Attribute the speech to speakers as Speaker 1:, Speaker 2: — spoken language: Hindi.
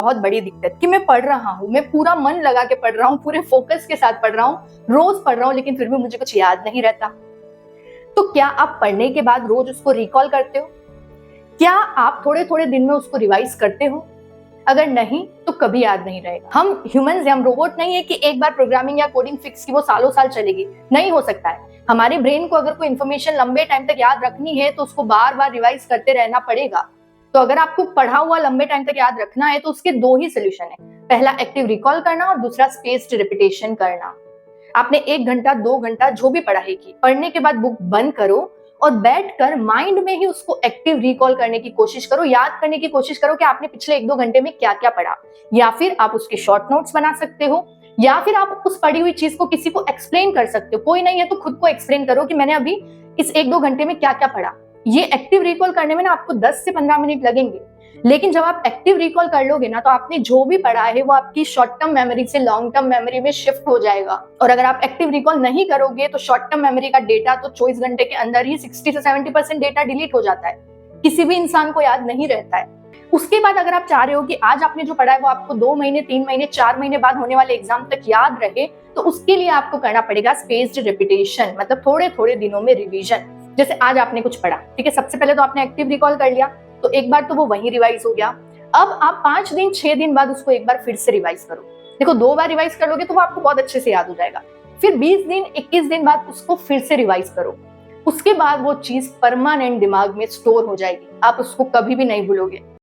Speaker 1: बहुत बड़ी दिक्कत कि मैं पढ़ रहा हूँ, मैं पूरा मन लगा के पढ़ रहा हूँ, पूरे फोकस के साथ पढ़ रहा हूँ, रोज पढ़ रहा हूँ, लेकिन फिर भी मुझे कुछ याद नहीं रहता। तो क्या आप पढ़ने के बाद रोज उसको रिकॉल करते हो? क्या आप थोड़े थोड़े दिन में उसको रिवाइज करते हो? अगर नहीं तो कभी याद नहीं रहेगा। हम ह्यूमंस हैं, हम रोबोट नहीं है कि एक बार प्रोग्रामिंग या कोडिंग फिक्स की वो सालों साल चलेगी। नहीं हो सकता है। हमारे ब्रेन को अगर कोई इन्फॉर्मेशन लंबे टाइम तक याद रखनी है तो उसको बार बार रिवाइज करते रहना पड़ेगा। तो अगर आपको पढ़ा हुआ लंबे टाइम तक याद रखना है तो उसके दो ही सोल्यूशन है। पहला एक्टिव रिकॉल करना और दूसरा स्पेस्ड रिपीटेशन करना। आपने 1 घंटा 2 घंटा जो भी पढ़ाई की, पढ़ने के बाद बुक बंद करो और बैठकर माइंड में ही उसको एक्टिव रिकॉल करने की कोशिश करो, याद करने की कोशिश करो कि आपने पिछले 1-2 घंटे में क्या क्या पढ़ा। या फिर आप उसके शॉर्ट नोट्स बना सकते हो, या फिर आप उस पढ़ी हुई चीज को किसी को एक्सप्लेन कर सकते हो। कोई नहीं है तो खुद को एक्सप्लेन करो कि मैंने अभी इस 1-2 घंटे में क्या क्या पढ़ा। ये एक्टिव रिकॉल करने में ना आपको 10 से 15 मिनट लगेंगे, लेकिन जब आप एक्टिव रिकॉल कर लोगे ना तो आपने जो भी पढ़ा है वो आपकी शॉर्ट टर्म मेमोरी से लॉन्ग टर्म मेमोरी में शिफ्ट हो जाएगा। और अगर आप एक्टिव रिकॉल नहीं करोगे तो शॉर्ट टर्म मेमोरी का डेटा तो 24 घंटे के अंदर ही 60 से 70% डेटा डिलीट हो जाता है। किसी भी इंसान को याद नहीं रहता है। उसके बाद अगर आप चाह रहे हो कि आज आपने जो पढ़ा है वो आपको 2 महीने 3 महीने 4 महीने बाद होने वाले एग्जाम तक याद रहे, तो उसके लिए आपको करना पड़ेगा स्पेस्ड रिपीटेशन, मतलब थोड़े थोड़े दिनों में रिवीजन। जैसे आज आपने कुछ पढ़ा, ठीक है, सबसे पहले तो आपने एक्टिव रिकॉल कर लिया, तो एक बार तो वो वहीं रिवाइज हो गया। अब आप 5 दिन 6 दिन बाद उसको एक बार फिर से रिवाइज करो। देखो 2 बार रिवाइज कर लोगे तो वो आपको बहुत अच्छे से याद हो जाएगा। फिर 20 दिन 21 दिन बाद उसको फिर से रिवाइज करो। उसके बाद वो चीज परमानेंट दिमाग में स्टोर हो जाएगी, आप उसको कभी भी नहीं भूलोगे।